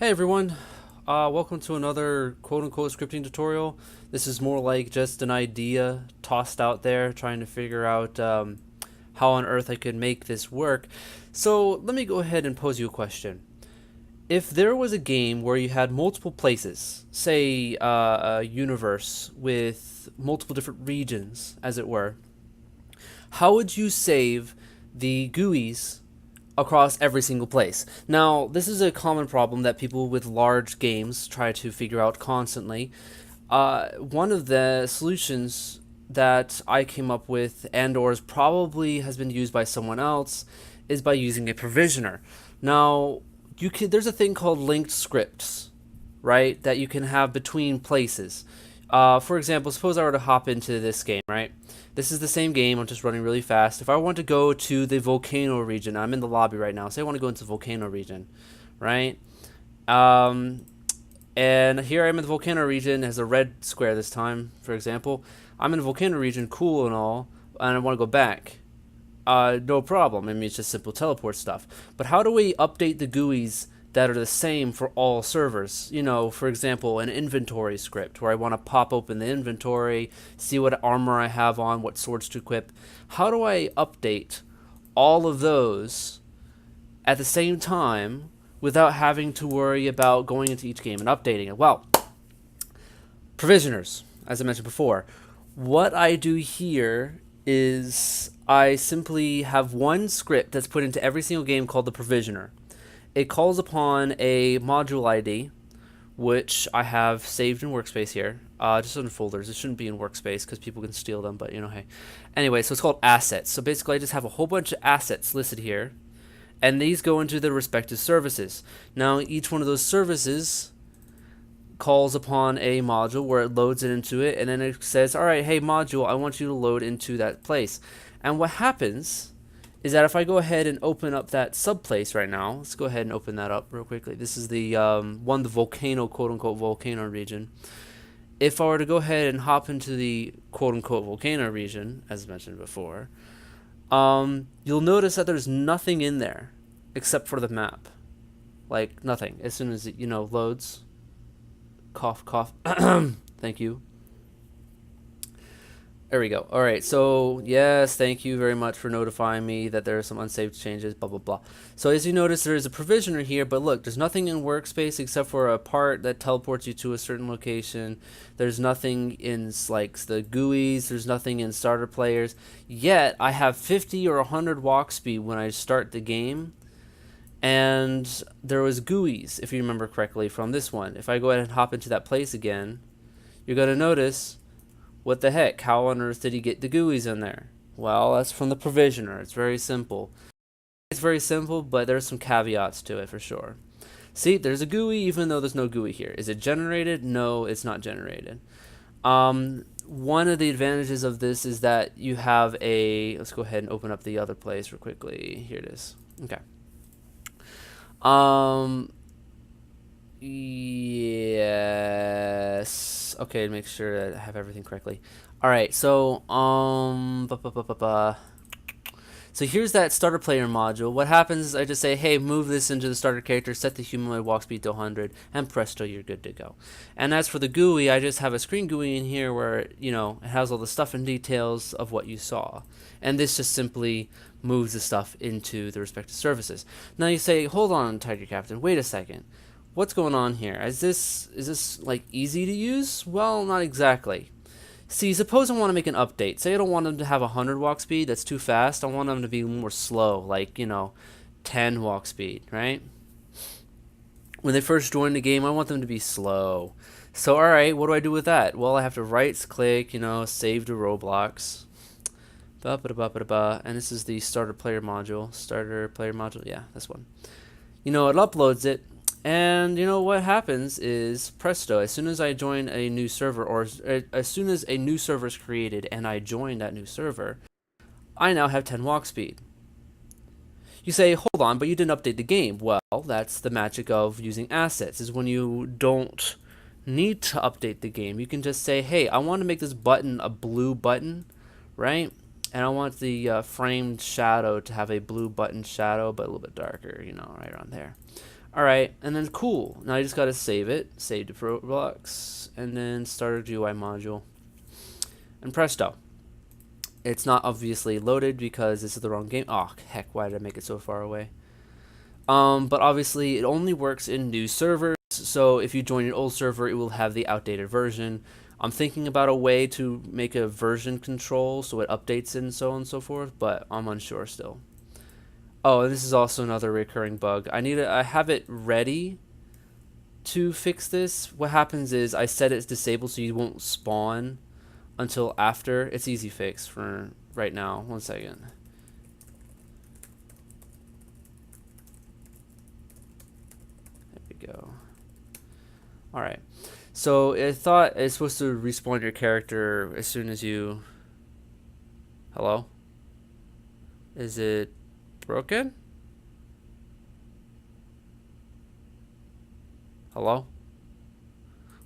Hey everyone, welcome to another quote-unquote scripting tutorial. This is more like just an idea tossed out there, trying to figure out how on earth I could make this work. So let me go ahead and pose you a question. If there was a game where you had multiple places, say a universe with multiple different regions, as it were, how would you save the GUIs across every single place? Now, this is a common problem that people with large games try to figure out constantly. One of the solutions that I came up with, and/or probably has been used by someone else, is by using a provisioner. Now, there's a thing called linked scripts, right? That you can have between places. For example, suppose I were to hop into this game, right? This is the same game. I'm just running really fast. If I want to go to the volcano region, I'm in the lobby right now. Say I want to go into the volcano region, right? Um, and here I'm in the volcano region. It has a red square this time, for example. I'm in the volcano region, cool and all, and I want to go back. No problem. I mean, it's just simple teleport stuff. But how do we update the GUIs that are the same for all servers? You know, for example, an inventory script where I want to pop open the inventory, see what armor I have on, what swords to equip. How do I update all of those at the same time without having to worry about going into each game and updating it? Well, provisioners, as I mentioned before. What I do here is I simply have one script that's put into every single game called the provisioner. It calls upon a module ID, which I have saved in workspace here, just in folders. It shouldn't be in workspace because people can steal them, but you know, hey. Anyway, so it's called assets. So basically, I just have a whole bunch of assets listed here, and these go into their respective services. Now, each one of those services calls upon a module where it loads it into it, and then it says, all right, hey module, I want you to load into that place. And what happens is that if I go ahead and open up that subplace right now, let's go ahead and open that up real quickly. This is the the volcano, quote-unquote volcano region. If I were to go ahead and hop into the quote-unquote volcano region, as mentioned before, you'll notice that there's nothing in there except for the map. Like, nothing. As soon as it, loads. Cough, cough. Thank you. There we go. All right. So, yes, thank you very much for notifying me that there are some unsaved changes, blah, blah, blah. So, as you notice, there is a provisioner here, but look, there's nothing in workspace except for a part that teleports you to a certain location. There's nothing in, like, the GUIs. There's nothing in starter players. Yet, I have 50 or 100 walk speed when I start the game. And there was GUIs, if you remember correctly, from this one. If I go ahead and hop into that place again, you're going to notice, what the heck? How on earth did he get the GUIs in there? Well, that's from the provisioner. It's very simple. It's very simple, but there's some caveats to it for sure. See, there's a GUI even though there's no GUI here. Is it generated? No, it's not generated. One of the advantages of this is that you have a... Let's go ahead and open up the other place real quickly. Here it is. Okay. Yes. Okay, to make sure that I have everything correctly. All right, so so here's that starter player module. What happens is I just say, hey, move this into the starter character, set the humanoid walk speed to 100, and presto, you're good to go. And as for the GUI, I just have a screen GUI in here where, it has all the stuff and details of what you saw. And this just simply moves the stuff into the respective services. Now you say, hold on, Tiger Captain, wait a second. What's going on here? Is this like easy to use? Well, not exactly. See, suppose I want to make an update. Say I don't want them to have 100 walk speed, that's too fast. I want them to be more slow, like, 10 walk speed, right? When they first join the game, I want them to be slow. So, alright, what do I do with that? Well, I have to right click, save to Roblox. And this is the starter player module. Yeah, this one. It uploads it. And what happens is, presto, as soon as I join a new server, or as soon as a new server is created and I join that new server, I now have 10 walk speed. You say, hold on, but you didn't update the game. Well, that's the magic of using assets, is when you don't need to update the game. You can just say, hey, I want to make this button a blue button, right? And I want the framed shadow to have a blue button shadow, but a little bit darker, right around there. Alright, and then cool. Now you just gotta save it. Save to Roblox. And then start a GUI module. And presto. It's not obviously loaded because this is the wrong game. Oh, heck, why did I make it so far away? But obviously it only works in new servers, so if you join an old server, it will have the outdated version. I'm thinking about a way to make a version control so it updates and so on and so forth, but I'm unsure still. Oh, and this is also another recurring bug. I have it ready to fix this. What happens is I set it disabled so you won't spawn until after. It's easy fix for right now. 1 second. There we go. Alright. So I thought it's supposed to respawn your character as soon as you... Hello? Is it broken? Hello?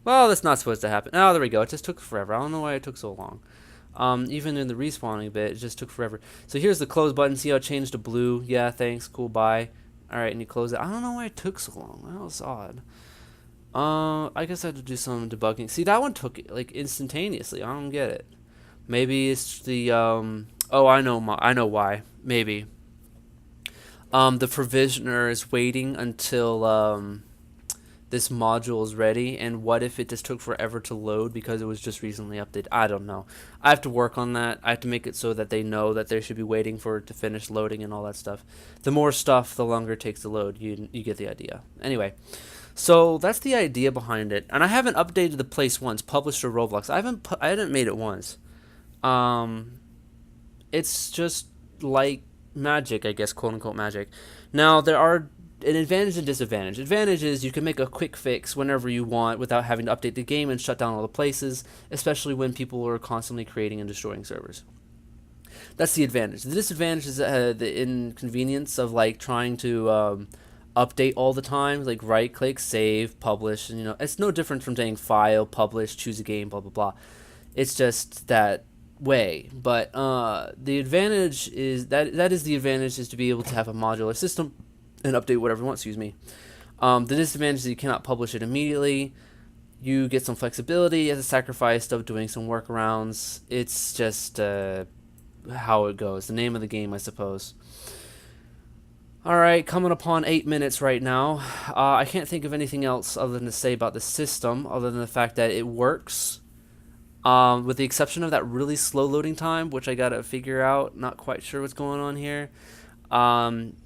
Well, that's not supposed to happen. Oh, there we go. It just took forever. I don't know why it took so long. Even in the respawning bit, it just took forever. So here's the close button. See how it changed to blue? Yeah, thanks. Cool, bye. Alright, and you close it. I don't know why it took so long. That was odd. I guess I had to do some debugging. See, that one took like instantaneously. I don't get it. Maybe it's the oh, I know why. Maybe the provisioner is waiting until this module is ready, and what if it just took forever to load because it was just recently updated? I don't know. I have to work on that. I have to make it so that they know that they should be waiting for it to finish loading and all that stuff. The more stuff, the longer it takes to load. You get the idea. Anyway. So that's the idea behind it, and I haven't updated the place once. Published to Roblox, I haven't made it once. Um, it's just like magic, I guess, quote unquote magic. Now there are an advantage and disadvantage. Advantage is you can make a quick fix whenever you want without having to update the game and shut down all the places, especially when people are constantly creating and destroying servers. That's the advantage. The disadvantage is the inconvenience of like trying to update all the time, like right click, save, publish, and it's no different from saying file, publish, choose a game, blah blah blah. It's just that way. But the advantage is that is the advantage is to be able to have a modular system and update whatever you want. Excuse me. The disadvantage is you cannot publish it immediately. You get some flexibility at the sacrifice of doing some workarounds. It's just how it goes. The name of the game, I suppose. Alright, coming upon 8 minutes right now. I can't think of anything else other than to say about the system, other than the fact that it works. With the exception of that really slow loading time, which I gotta figure out. Not quite sure what's going on here.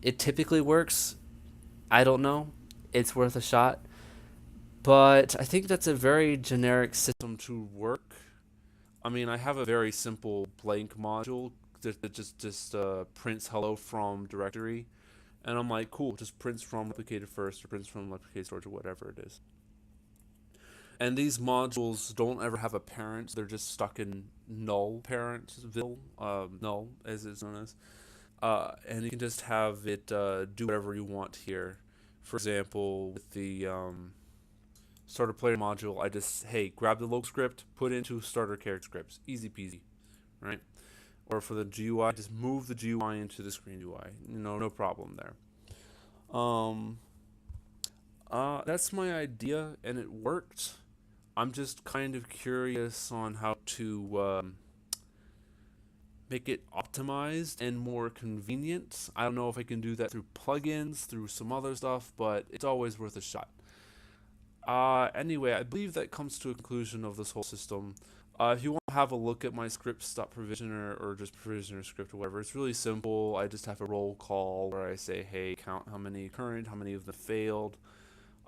It typically works. I don't know. It's worth a shot. But I think that's a very generic system to work. I mean, I have a very simple blank module that just prints hello from directory. And I'm like, cool, just prints from replicated first or prints from replicated storage or whatever it is. And these modules don't ever have a parent. They're just stuck in null parentville, null as it's known as. And you can just have it do whatever you want here. For example, with the starter player module, I just, hey, grab the local script, put it into starter character scripts. Easy peasy, right? Or for the GUI, just move the GUI into the screen UI. No problem there. That's my idea, and it worked. I'm just kind of curious on how to make it optimized and more convenient. I don't know if I can do that through plugins, through some other stuff, but it's always worth a shot. Anyway, I believe that comes to a conclusion of this whole system. If you want to have a look at my script.provisioner or just provisioner script or whatever, it's really simple. I just have a roll call where I say, hey, count how many current, how many of them failed,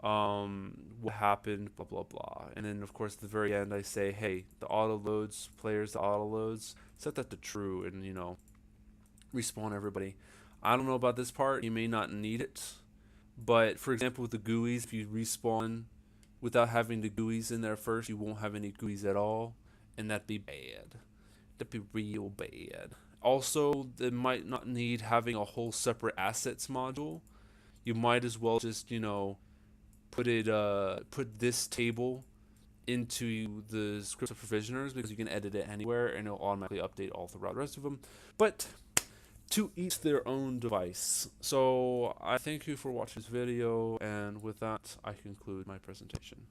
what happened, blah, blah, blah. And then, of course, at the very end, I say, hey, the auto loads, players, the auto loads, set that to true and, respawn everybody. I don't know about this part. You may not need it. But, for example, with the GUIs, if you respawn without having the GUIs in there first, you won't have any GUIs at all. And that'd be bad. That'd be real bad. Also, they might not need having a whole separate assets module. You might as well just, put this table into the script of provisioners because you can edit it anywhere and it'll automatically update all throughout the rest of them. But to each their own device. So I thank you for watching this video, and with that, I conclude my presentation.